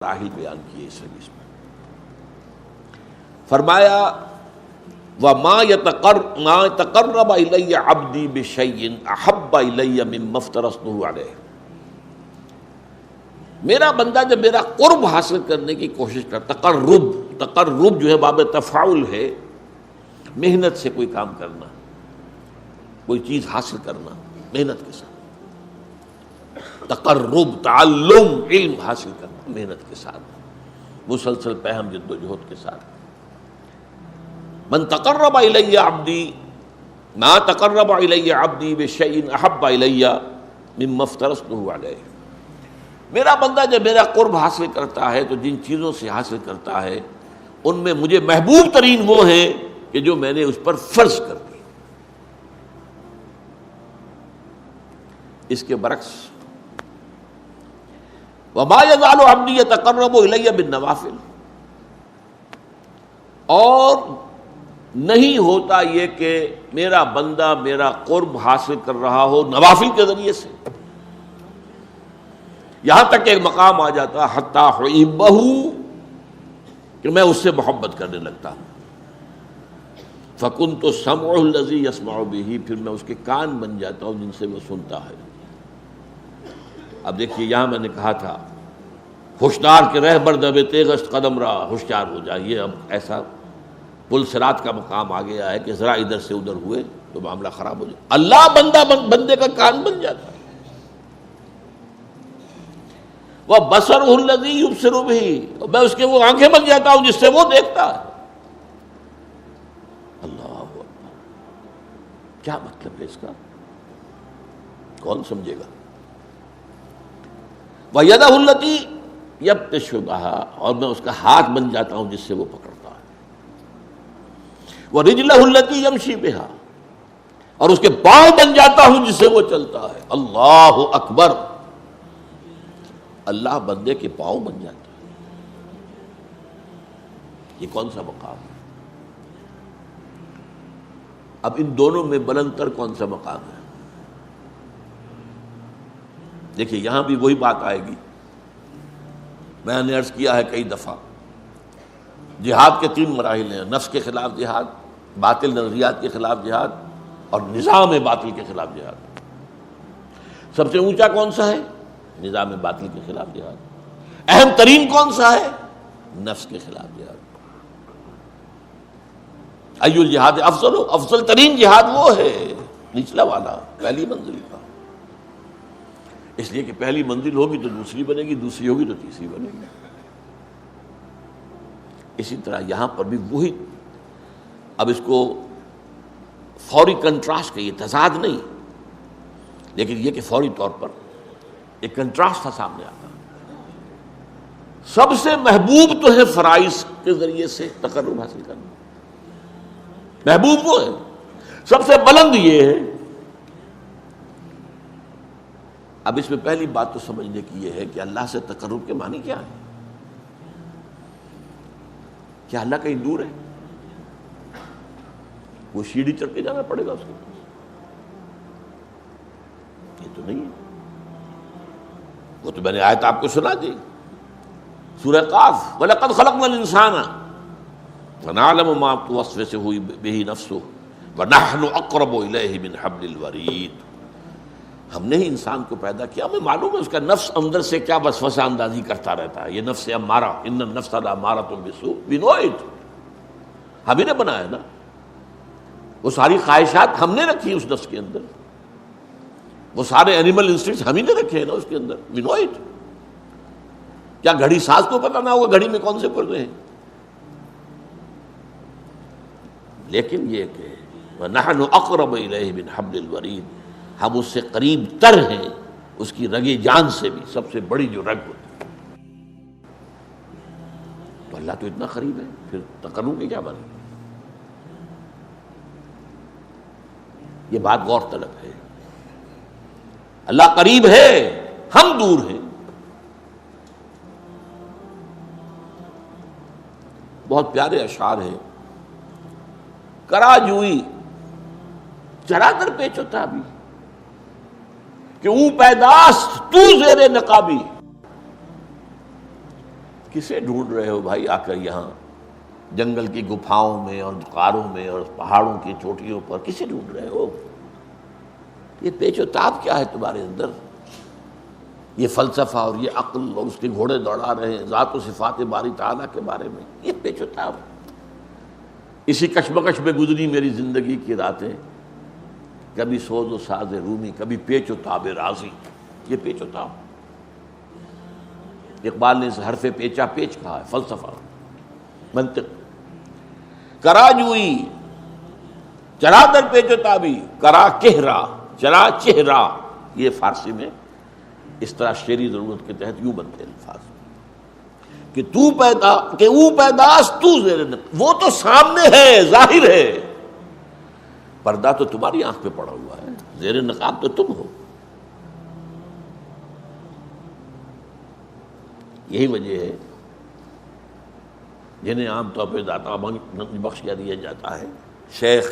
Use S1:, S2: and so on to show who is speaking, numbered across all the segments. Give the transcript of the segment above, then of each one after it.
S1: مراحل بیان کیے اس حدیث میں. فرمایا وَمَا تَقَرَّبَ إِلَيَّ عَبْدِي بِشَيْءٍ أَحَبَّ إِلَيَّ مِمَّا افْتَرَضْتُهُ عَلَيْهِ. میرا بندہ جب میرا قرب حاصل کرنے کی کوشش کرتا، تقرب جو ہے باب تفاعل ہے، محنت سے کوئی کام کرنا، کوئی چیز حاصل کرنا محنت کے ساتھ، تقرب تعلم علم حاصل کرنا محنت کے ساتھ، مسلسل پہم جد و جہد کے ساتھ. من تقرب الی عبدی ما تقرب الی عبدی بشیء احب الی مما افترضته علیہ. میرا بندہ جب میرا قرب حاصل کرتا ہے تو جن چیزوں سے حاصل کرتا ہے ان میں مجھے محبوب ترین وہ ہیں کہ جو میں نے اس پر فرض کر دی. اس کے برعکس وَمَا يَزَالُ عَبْدِي يَتَقَرَّبُ إِلَيَّ بِالنَّوَافِلِ، اور نہیں ہوتا یہ کہ میرا بندہ میرا قرب حاصل کر رہا ہو نوافل کے ذریعے سے، یہاں تک کہ ایک مقام آ جاتا حتی احبہ، کہ میں اس سے محبت کرنے لگتا ہوں. فَكُنْتُ سَمْعُهُ الَّذِي يَسْمَعُ بِهِ، پھر میں اس کے کان بن جاتا ہوں جن سے وہ سنتا ہے. اب دیکھیے یہاں میں نے کہا تھا ہوشیار کے رہبر دب تیغست قدم را، ہوشیار ہو جائیے. اب ایسا پل صراط کا مقام آ گیا ہے کہ ذرا ادھر سے ادھر ہوئے تو معاملہ خراب ہو جائے. اللہ بندے کا کان بن جاتا ہے. وَبَصَرُهُ الَّذِي يُبْصِرُ بِهِ، میں اس کے وہ آنکھیں بن جاتا ہوں جس سے وہ دیکھتا ہے. اللہ اکبر، کیا مطلب ہے اس کا؟ کون سمجھے گا؟ وَيَدَهُ الَّتِي يَبْطِشُ بِهَا، اور میں اس کا ہاتھ بن جاتا ہوں جس سے وہ پکڑتا ہے. وَرِجْلَهُ الَّتِي يَمْشِي بِهَا، اور اس کے پاؤں بن جاتا ہوں جس سے وہ چلتا ہے. اللہ اکبر، اللہ بندے کے پاؤں بن جاتا ہے. یہ کون سا مقام ہے؟ اب ان دونوں میں بلند تر کون سا مقام ہے؟ دیکھیے یہاں بھی وہی بات آئے گی. میں نے عرض کیا ہے کئی دفعہ، جہاد کے 3 مراحل ہیں: نفس کے خلاف جہاد، باطل نظریات کے خلاف جہاد، اور نظام باطل کے خلاف جہاد. سب سے اونچا کون سا ہے؟ نظام باطل کے خلاف جہاد. اہم ترین کون سا ہے؟ نفس کے خلاف جہاد. ایو الجہاد افضل، افضل ترین جہاد وہ ہے نچلا والا، پہلی منزل کا. اس لیے کہ پہلی منزل ہوگی تو دوسری بنے گی، دوسری ہوگی تو تیسری بنے گی. اسی طرح یہاں پر بھی وہی. اب اس کو فوری کنٹراسٹ کہیے، تضاد نہیں، لیکن یہ کہ فوری طور پر ایک کنٹراسٹ تھا سامنے آتا. سب سے محبوب تو ہے فرائض کے ذریعے سے تقرب حاصل کرنا، محبوب وہ ہے. سب سے بلند یہ ہے. اب اس میں پہلی بات تو سمجھنے کی یہ ہے کہ اللہ سے تقرب کے معنی کیا ہے. کیا اللہ کہیں دور ہے؟ وہ سیڑھی چڑھ کے جانا پڑے گا اس کو؟ یہ تو نہیں ہے. وہ تو میں نے آیت آپ کو سنا دی، سورہ قاف، وَلَقَدْ خَلَقْنَا الْإِنسَانَ وَنَعْلَمُ مَا تُوَسْوِسُ بِهِ نَفْسُهُ وَنَحْنُ أَقْرَبُ إِلَيْهِ مِنْ حَبْلِ الْوَرِيدِ. ہم نے ہی انسان کو پیدا کیا، ہمیں معلوم ہے اس کا نفس اندر سے کیا وسوسہ اندازی کرتا رہتا ہے. یہ نفس امارہ، ان النفس لامارۃ بالسوء، وی نو اٹ. ہم ہی نے بنایا نا. وہ ساری خواہشات ہم نے رکھی اس نفس کے اندر، وہ سارے اینیمل انسٹنکٹس ہم ہی نے رکھے ہیں نا اس کے اندر. وی نو اٹ. کیا گھڑی ساز کو پتہ نہ ہوگا گھڑی میں کون سے پردے ہیں؟ لیکن یہ کہ وَنَحْنُ أَقْرَبُ إِلَيْهِ مِنْ حَبْلِ الْوَرِيدِ، ہم اس سے قریب تر ہیں اس کی رگ جان سے بھی، سب سے بڑی جو رگ ہوتی ہے. تو اللہ تو اتنا قریب ہے، پھر تقرب کی کیا بات ہے؟ یہ بات غور طلب ہے. اللہ قریب ہے، ہم دور ہیں. بہت پیارے اشعار ہیں: کرا جوئی چرا در پیچ ہوتا بھی، کہ اون پیداست تو زیر نقابی. کسے ڈھونڈ رہے ہو بھائی آ کر یہاں جنگل کی گپھاؤں میں اور غاروں میں اور پہاڑوں کی چوٹیوں پر؟ کسے ڈھونڈ رہے ہو؟ یہ پیچ و تاب کیا ہے تمہارے اندر؟ یہ فلسفہ اور یہ عقل اور اس کے گھوڑے دوڑا رہے ہیں ذات و صفات باری تعالیٰ کے بارے میں، یہ پیچ و تاب۔ اسی کشمکش میں گزری میری زندگی کی راتیں، کبھی سوز و ساز رومی، کبھی پیچ و تاب رازی، یہ پیچ و تاب۔ اقبال نے اس حرف پیچا پیچ کہا ہے، فلسفہ، منطق۔ کرا جوئی چرا در پیچ و تابی، کرا کہرا چرا چہرا، یہ فارسی میں اس طرح شعری ضرورت کے تحت یوں بنتے الفاظ کہ تو پیدا کہ او پیداست تو زیر نقاب، وہ تو سامنے ہے، ظاہر ہے، پردہ تو تمہاری آنکھ پہ پڑا ہوا ہے، زیر نقاب تو تم ہو۔ یہی وجہ ہے جنہیں عام طور پہ داتا بخش کیا دیا جاتا ہے، شیخ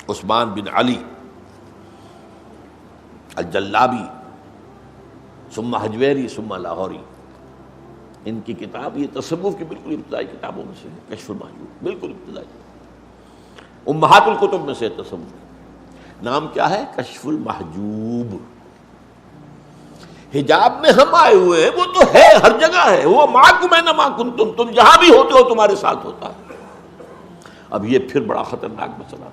S1: عثمان بن علی الجلابی ثم حجویری ثم لاہوری، ان کی کتاب یہ تصوف کی بالکل ابتدائی کتابوں میں سے ہے، کشف المحجوب، بالکل ابتدائی، امہات الکتب میں سے تصوف۔ نام کیا ہے؟ کشف المحجوب۔ حجاب میں ہم آئے ہوئے ہیں، وہ تو ہے، ہر جگہ ہے، وہ معکم اینما کنتم، تم جہاں بھی ہوتے ہو تمہارے ساتھ ہوتا ہے۔ اب یہ پھر بڑا خطرناک مسئلہ،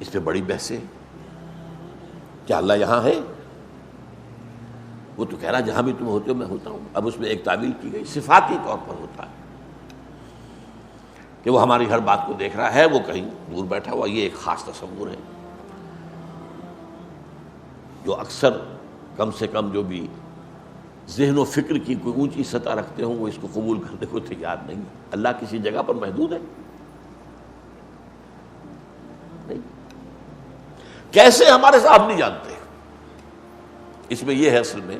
S1: اس پہ بڑی بحثیں، کیا اللہ یہاں ہے؟ وہ تو کہہ رہا جہاں بھی تم ہوتے ہو میں ہوتا ہوں۔ اب اس میں ایک تعبیر کی گئی، صفاتی طور پر ہوتا ہے کہ وہ ہماری ہر بات کو دیکھ رہا ہے، وہ کہیں دور بیٹھا ہوا، یہ ایک خاص تصور ہے جو اکثر کم سے کم جو بھی ذہن و فکر کی کوئی اونچی سطح رکھتے ہوں وہ اس کو قبول کرنے کو تیار نہیں ہے۔ اللہ کسی جگہ پر محدود ہے؟ نہیں۔ کیسے ہمارے ساتھ ہم نہیں جانتے، اس میں یہ ہے اصل میں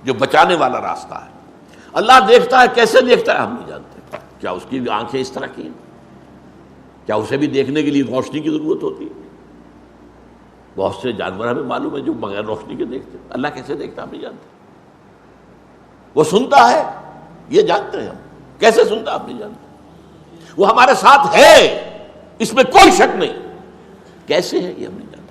S1: جو بچانے والا راستہ ہے۔ اللہ دیکھتا ہے، کیسے دیکھتا ہے ہم نہیں جانتے۔ کیا اس کی آنکھیں اس طرح کی ہیں؟ کیا اسے بھی دیکھنے کے لیے روشنی کی ضرورت ہوتی ہے؟ بہت سے جانور ہمیں معلوم ہے جو بغیر روشنی کے دیکھتے ہیں، اللہ کیسے دیکھتا ہم نہیں جانتے۔ وہ سنتا ہے، یہ جانتے ہیں ہم، کیسے سنتا ہم نہیں جانتے۔ وہ ہمارے ساتھ ہے، اس میں کوئی شک نہیں، کیسے ہے یہ ہم نہیں جانتے۔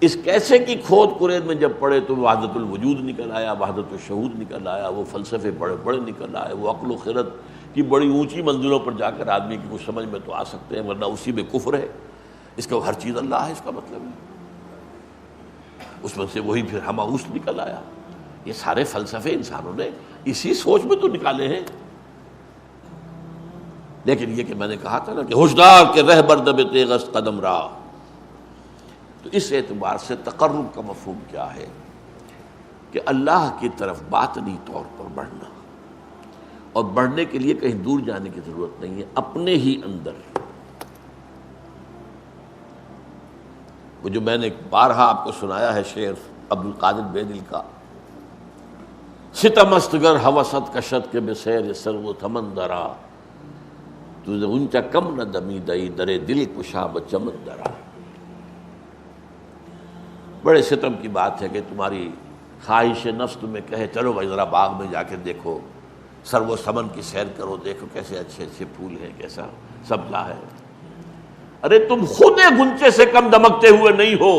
S1: اس کیسے کی کھود کرید میں جب پڑے تو وحدت الوجود نکل آیا، وحدت الشہود نکل آیا، وہ فلسفے بڑے بڑے نکل آئے، وہ عقل و خرد کی بڑی اونچی منزلوں پر جا کر آدمی کی کچھ سمجھ میں تو آ سکتے ہیں، ورنہ اسی میں کفر ہے۔ اس کا ہر چیز اللہ ہے، اس کا مطلب ہے اس میں سے وہی پھر ہماؤس نکل آیا۔ یہ سارے فلسفے انسانوں نے اسی سوچ میں تو نکالے ہیں۔ لیکن یہ کہ میں نے کہا تھا نا کہ ہوشدار کے رہبر دب تیغست قدم راہ، تو اس اعتبار سے تقرب کا مفہوم کیا ہے کہ اللہ کی طرف باطنی طور پر بڑھنا، اور بڑھنے کے لیے کہیں دور جانے کی ضرورت نہیں ہے، اپنے ہی اندر۔ وہ جو میں نے بارہا آپ کو سنایا ہے شعر عبد القادر بیدل کا، ستم است گر ہوست کشت کے بسیر سر و تمن درا، تجھے اونچا کم نہ دمی دئی درے دل کشا بچمن درا۔ بڑے ستم کی بات ہے کہ تمہاری خواہش نفس تمہیں کہے چلو بھائی ذرا باغ میں جا کے دیکھو، سر و سمن کی سیر کرو، دیکھو کیسے اچھے اچھے پھول ہیں، کیسا سبزہ ہے۔ ارے تم خود گنچے سے کم دمکتے ہوئے نہیں ہو،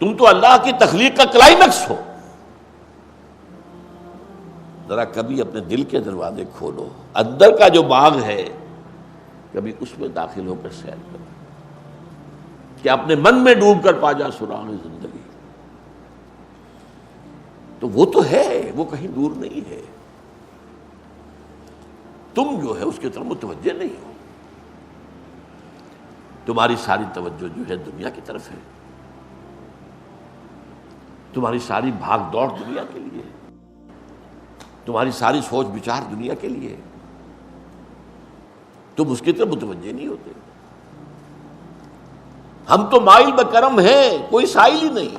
S1: تم تو اللہ کی تخلیق کا کلائمیکس ہو۔ ذرا کبھی اپنے دل کے دروازے کھولو، اندر کا جو باغ ہے کبھی اس میں داخل ہو کر سیر کرو، کہ اپنے من میں ڈوب کر پا جا سراغ زندگی۔ تو وہ تو ہے، وہ کہیں دور نہیں ہے، تم جو ہے اس کی طرف متوجہ نہیں ہو۔ تمہاری ساری توجہ جو ہے دنیا کی طرف ہے، تمہاری ساری بھاگ دوڑ دنیا کے لیے، تمہاری ساری سوچ بچار دنیا کے لیے، تم اس کی طرف متوجہ نہیں ہوتے۔ ہم تو مائل بکرم ہیں، کوئی سائل ہی نہیں،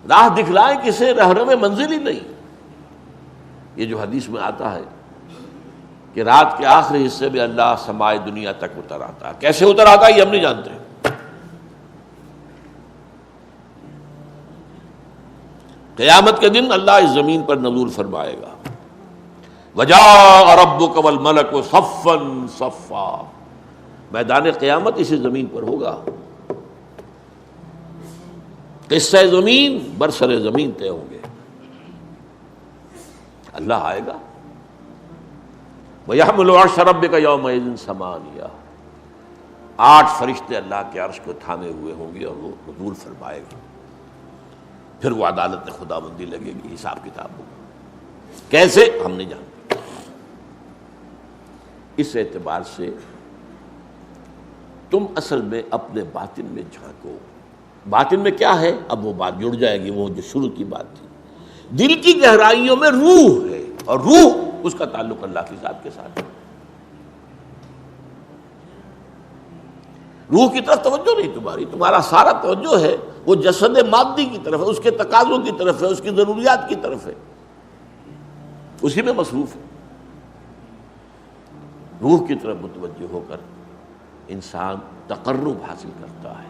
S1: راہ دکھلائیں کسے رہنم منزل ہی نہیں۔ یہ جو حدیث میں آتا ہے کہ رات کے آخری حصے میں اللہ سمائے دنیا تک اتر آتا ہے، کیسے اتر آتا ہے یہ ہم نہیں جانتے، قیامت کے دن اللہ اس زمین پر نزول فرمائے گا. وجاء ربک والملک صفا صفا، میدان قیامت اسی زمین پر ہوگا. قصہ زمین برسر زمین طے ہوں گے. اللہ آئے گا. وَيَحْمِلُ عَرْشَ رَبِّكَ يَوْمَئِذٍ ثَمَانِيَةٌ، 8 فرشتے اللہ کے عرش کو تھامے ہوئے ہوں گے اور وہ نزول فرمائے گا. پھر وہ عدالت خداوندی لگے گی، حساب کتاب ہوگا. کیسے ہم نہیں جانتے. اس اعتبار سے تم اصل میں اپنے باطن میں جھانکو. باطن میں کیا ہے؟ اب وہ بات جڑ جائے گی، وہ جو شروع کی بات تھی. دل کی گہرائیوں میں روح ہے، اور روح اس کا تعلق اللہ کی ذات کے ساتھ ہے. روح کی طرف توجہ نہیں تمہاری، تمہارا سارا توجہ ہے وہ جسد مادی کی طرف ہے، اس کے تقاضوں کی طرف ہے، اس کی ضروریات کی طرف ہے، اسی میں مصروف ہے. روح کی طرف متوجہ ہو کر انسان تقرب حاصل کرتا ہے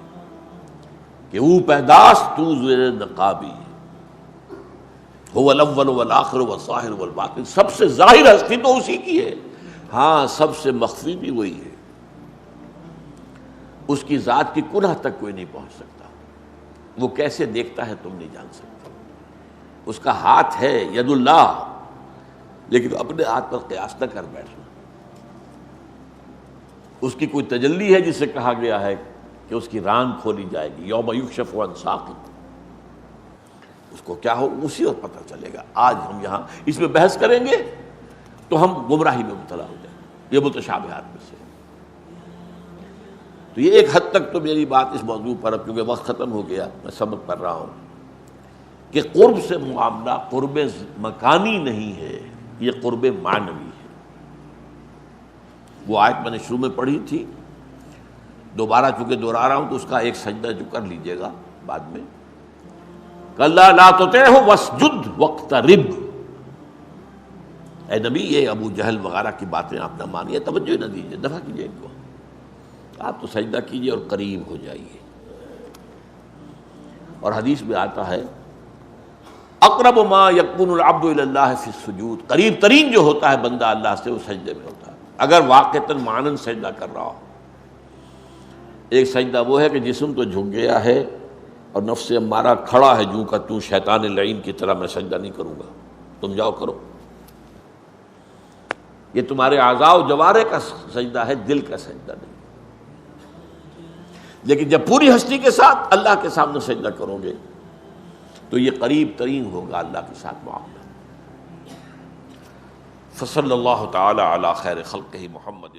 S1: کہ او پیداش تو زیر نقابی هو الاول والآخر والظاہر والباطن. سب سے ظاہر ہستی تو اسی کی ہے، ہاں سب سے مخفی بھی وہی ہے. اس کی ذات کی کنہ تک کوئی نہیں پہنچ سکتا. وہ کیسے دیکھتا ہے تم نہیں جان سکتے. اس کا ہاتھ ہے ید اللہ، لیکن اپنے ہاتھ پر قیاس نہ کر بیٹھنا. اس کی کوئی تجلی ہے جسے کہا گیا ہے کہ اس کی ران کھولی جائے گی. یوم یکشف عن ساق، اس کو کیا ہو اسی وقت پتہ چلے گا. آج ہم یہاں اس میں بحث کریں گے تو ہم گمراہی میں مبتلا ہو جائیں گے. یہ متشابہات میں سے. تو یہ ایک حد تک تو میری بات اس موضوع پر، اب کیونکہ وقت ختم ہو گیا، میں سبق کر رہا ہوں کہ قرب سے معاملہ قرب مکانی نہیں ہے، یہ قرب معنوی ہے. وہ آیت میں نے شروع میں پڑھی تھی، دوبارہ چونکہ دہرا رہا ہوں تو اس کا ایک سجدہ جو کر لیجئے گا بعد میں. کَلَّا لَا تُطِعْهُ وَاسْجُدْ وَاقْتَرِبْ. اے نبی یہ ابو جہل وغیرہ کی باتیں آپ نہ مانیے، توجہ نہ دیجیے، دفع کیجیے ان کو. آپ تو سجدہ کیجیے اور قریب ہو جائیے. اور حدیث میں آتا ہے اقرب ما یکون العبد الی اللہ فی السجود، قریب ترین جو ہوتا ہے بندہ اللہ سے وہ سجدے میں ہوتا ہے، اگر واقعتاً معنن سجدہ کر رہا ہو. ایک سجدہ وہ ہے کہ جسم تو جھک گیا ہے اور نفس امارہ کھڑا ہے جو کا تو شیطان لعین کی طرح میں سجدہ نہیں کروں گا، تم جاؤ کرو. یہ تمہارے اعضاء و جوارح کا سجدہ ہے، دل کا سجدہ نہیں. لیکن جب پوری ہستی کے ساتھ اللہ کے سامنے سجدہ کرو گے تو یہ قریب ترین ہوگا اللہ کے ساتھ معاملہ. فصلی اللہ تعالی علی خیر خلقہ محمد.